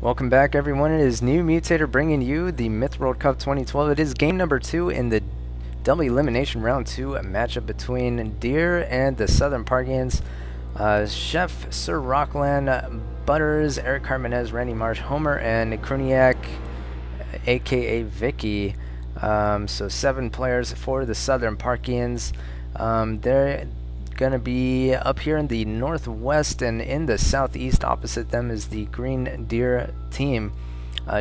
Welcome back, everyone. It is NewMutator bringing you the Myth World Cup 2012. It is game number 2 in the double elimination round 2 matchup between Deer and the Southern Parthians. Chef, Sir Rockland, Butters, Eric Carmenez, Randy Marsh, Homer, and Kruniak, aka Vicky. So 7 players for the Southern Parthians. They're going to be up here in the northwest, and in the southeast opposite them is the Green Deer team.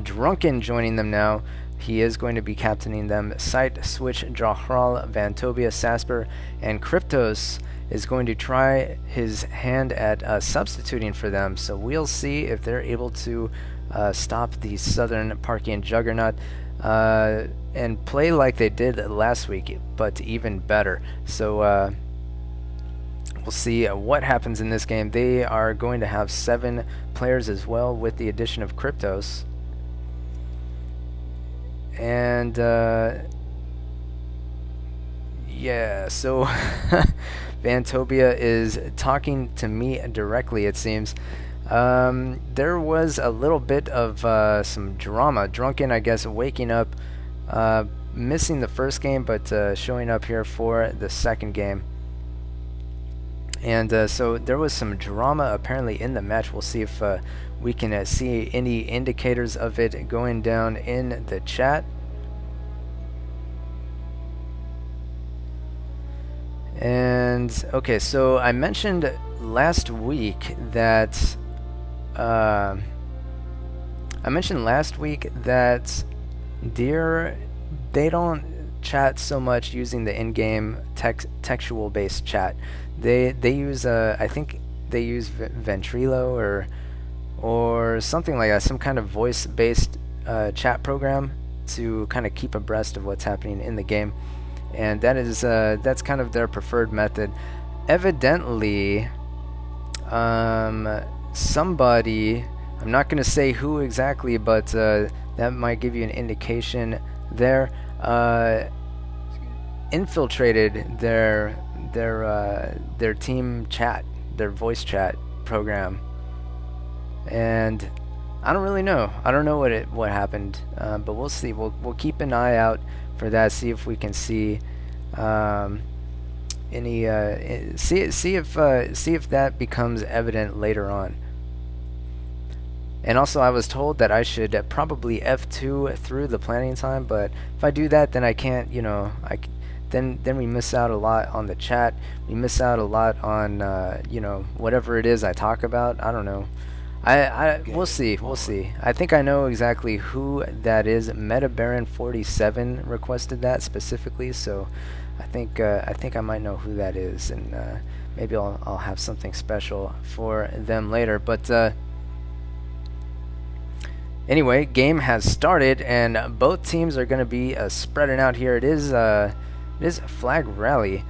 Drunken joining them now. He is going to be captaining them. Sight, Switch, Jahral, Vantobia, Sasper, and Kryptos is going to try his hand at substituting for them. So we'll see if they're able to stop the Southern Parthian juggernaut and play like they did last week, but even better. So we'll see what happens in this game. They are going to have 7 players as well, with the addition of Kryptos. And yeah, so Vantobia is talking to me directly, it seems. There was a little bit of some drama. Drunken, I guess, waking up, missing the first game, but showing up here for the second game. And so there was some drama apparently in the match. We'll see if we can see any indicators of it going down in the chat. And okay, so I mentioned last week that Deer, they don't chat so much using the in-game textual based chat. They use I think they use Ventrilo or something like that, some kind of voice based chat program to kind of keep abreast of what's happening in the game, and that is that's kind of their preferred method. Evidently somebody, I'm not going to say who exactly, but that might give you an indication there, infiltrated their team chat, their voice chat program, and I don't really know. I don't know what happened, but we'll see. We'll keep an eye out for that. See if we can see any see if that becomes evident later on. And also, I was told that I should probably F2 through the planning time, but if I do that, then I can't, you know, then we miss out a lot on the chat. We miss out a lot on you know, whatever it is I talk about. I don't know. We'll see. We'll see. I think I know exactly who that is. MetaBaron47 requested that specifically, so I think I might know who that is, and maybe I'll have something special for them later. But anyway, game has started, and both teams are going to be spreading out here. It is flag rally,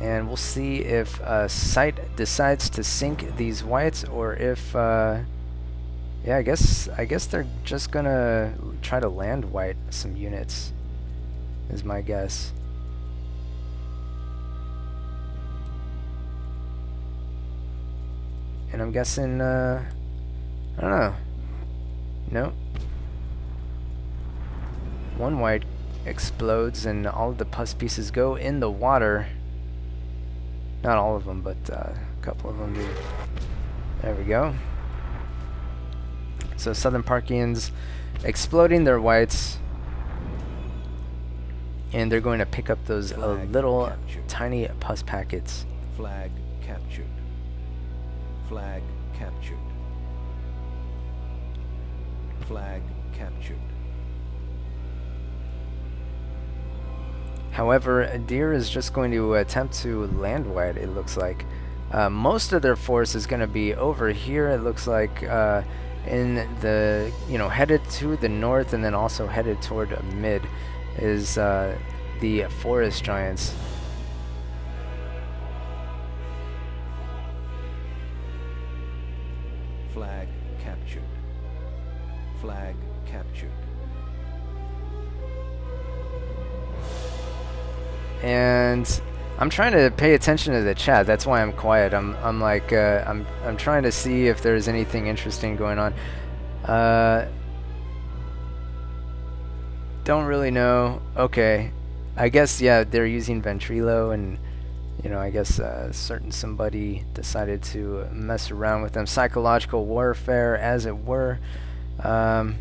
and we'll see if Sight decides to sink these whites, or if yeah, I guess they're just gonna try to land white some units, is my guess. And I'm guessing I don't know. No. One white explodes and all of the pus pieces go in the water. Not all of them, but a couple of them do. There we go. So Southern Parthians exploding their whites, and they're going to pick up those little captured. Tiny pus packets. Flag captured. Flag captured. Flag captured. However, Deer is just going to attempt to land white, it looks like. Most of their force is going to be over here, it looks like, in the, you know, headed to the north, and then also headed toward mid is the forest giants. Flag captured. Flag captured. And I'm trying to pay attention to the chat. That's why I'm quiet. I'm like I'm trying to see if there's anything interesting going on. Don't really know. Okay, I guess yeah, they're using Ventrilo, and you know, I guess somebody decided to mess around with them. Psychological warfare, as it were. And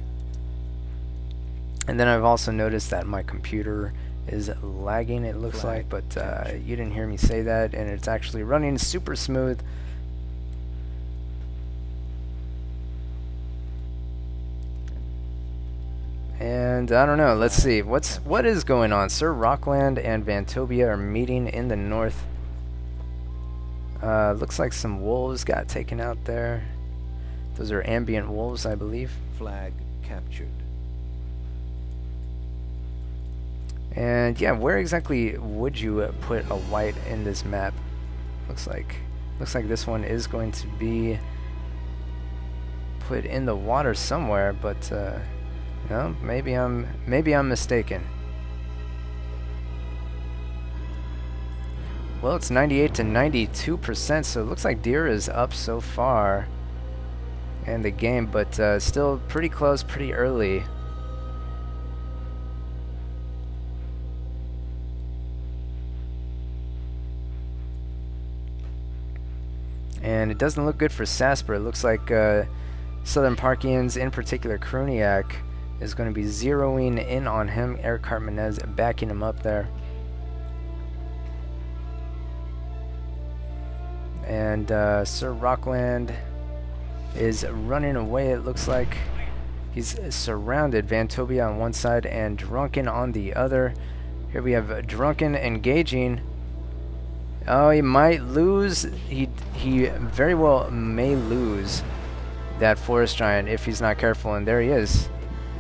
then I've also noticed that my computer is lagging, it looks like, but you didn't hear me say that, and it's actually running super smooth. And I don't know, let's see, what is going on? Sir Rockland and Vantobia are meeting in the north. Looks like some wolves got taken out there. Those are ambient wolves, I believe. Flag captured. And yeah, where exactly would you put a white in this map? Looks like this one is going to be put in the water somewhere, but no, maybe I'm mistaken. Well, it's 98 to 92%, so it looks like Deer is up so far in the game, but still pretty close, pretty early. And it doesn't look good for Sasper. It looks like Southern Parkians, in particular Kruniak, is going to be zeroing in on him. Eric Cartmanez backing him up there. And Sir Rockland is running away, it looks like. He's surrounded. Vantobia on one side and Drunken on the other. Here we have Drunken engaging. Oh, he might lose. He very well may lose that Forest Giant if he's not careful. And there he is.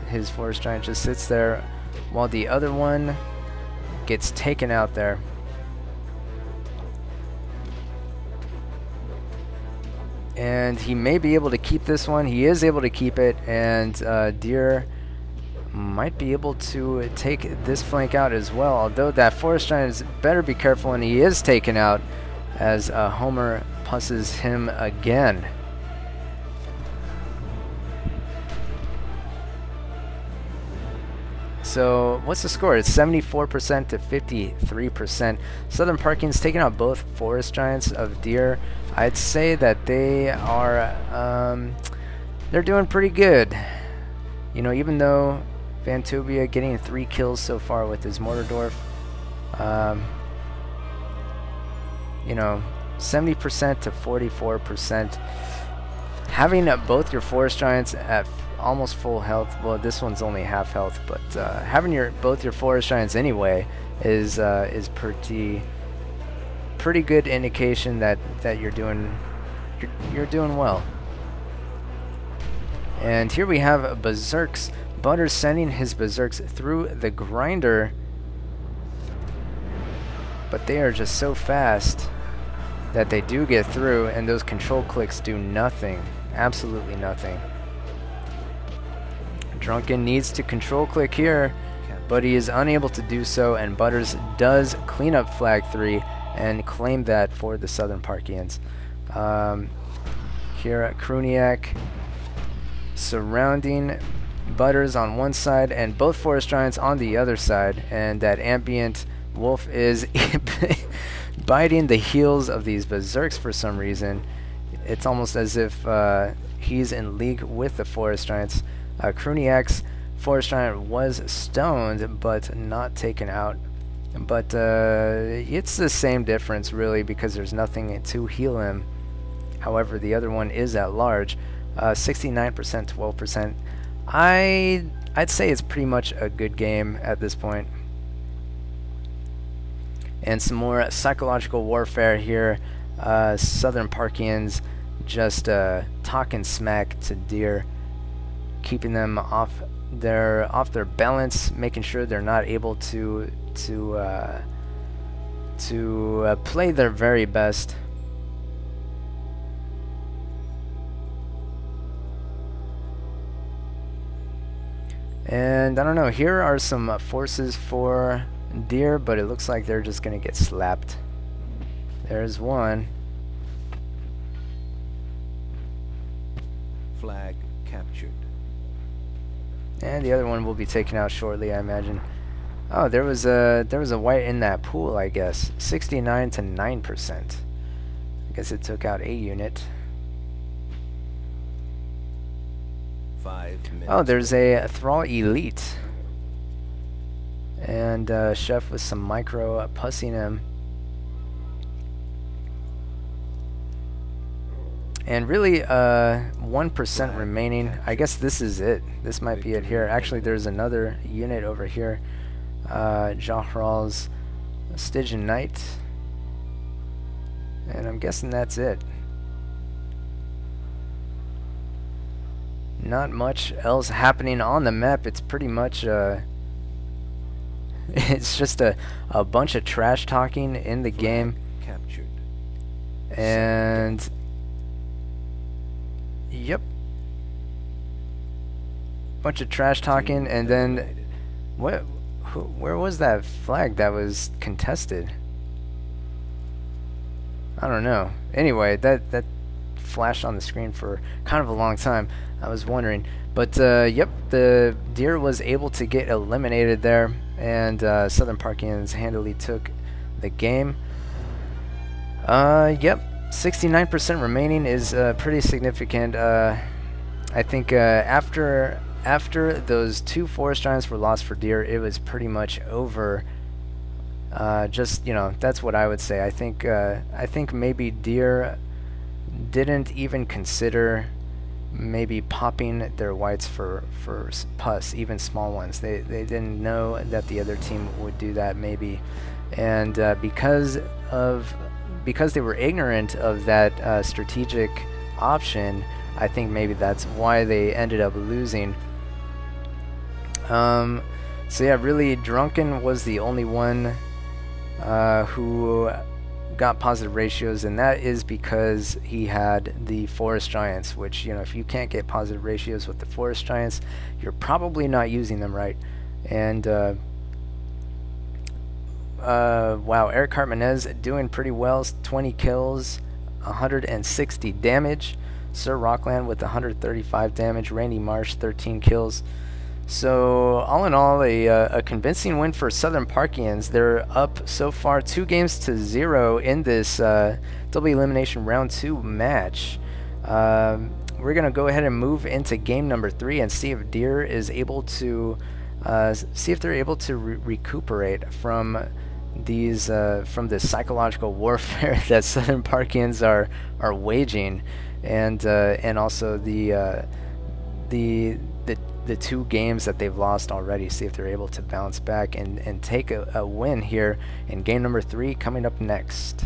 His Forest Giant just sits there while the other one gets taken out there. And he may be able to keep this one. He is able to keep it, and Deer might be able to take this flank out as well. Although that Forest Giant is better be careful, and he is taken out as Homer pusses him again. So what's the score? It's 74% to 53%. Southern Parking's taking out both Forest Giants of Deer. I'd say that they are they're doing pretty good. You know, even though Vantobia getting 3 kills so far with his Mortardorf, you know, 70% to 44%. Having pretty your Forest Giants at almost full health, well, this one's only half health, but having both your Forest Giants anyway is pretty good indication that you're doing well. And here we have Berserks. Butters sending his Berserks through the grinder, but they are just so fast that they do get through, and those control clicks do nothing, absolutely nothing. Drunken needs to control click here, but he is unable to do so, and Butters does clean up flag 3 and claim that for the Southern Parkians. Here at Kruniak surrounding Butters on one side and both Forest Giants on the other side, and that ambient wolf is biting the heels of these Berserks for some reason. It's almost as if he's in league with the Forest Giants. Kruniak's Forest Giant was stoned but not taken out. But it's the same difference really, because there's nothing to heal him. However, the other one is at large. 69%, 12%. I'd say it's pretty much a good game at this point. And some more psychological warfare here. Southern Parkians just talking smack to Deer, keeping them off their balance, making sure they're not able to play their very best. And I don't know, here are some forces for Deer, but it looks like they're just gonna get slapped. There's one. Flag captured. And the other one will be taken out shortly, I imagine. Oh, there was a white in that pool, I guess. 69 to 9%. I guess it took out a unit. 5 minutes. Oh, there's a Thrall Elite. And Chef with some micro pussing him. And really, 1% remaining. I guess this is it. This might be it here. Actually, there's another unit over here. Jahral's Stygian Knight. And I'm guessing that's it. Not much else happening on the map. It's pretty much, it's just a bunch of trash talking in the game. Captured. And yep, bunch of trash talking, and then where was that flag that was contested? I don't know. Anyway, that flashed on the screen for kind of a long time. I was wondering, but yep, the Deer was able to get eliminated there, and Southern Parkians handily took the game. Yep. 69% remaining is pretty significant. I think after those 2 Forest Giants were lost for Deer, it was pretty much over. Just, you know, that's what I would say. I think maybe Deer didn't even consider maybe popping their whites for pus, even small ones. They didn't know that the other team would do that maybe, and because they were ignorant of that strategic option, I think maybe that's why they ended up losing. So yeah, really, Drunken was the only one who got positive ratios, and that is because he had the Forest Giants, which, you know, if you can't get positive ratios with the Forest Giants, you're probably not using them right. And wow, Eric Cartmanez doing pretty well, 20 kills, 160 damage. Sir Rockland with 135 damage. Randy Marsh, 13 kills. So all in all, a convincing win for Southern Parkians. They're up so far 2-0 in this double elimination round 2 match. We're gonna go ahead and move into game number 3 and see if Deer is able to recuperate from these from the psychological warfare that Southern Parkians are waging, and also the 2 games that they've lost already. See if they're able to bounce back and take a win here in game number 3 coming up next.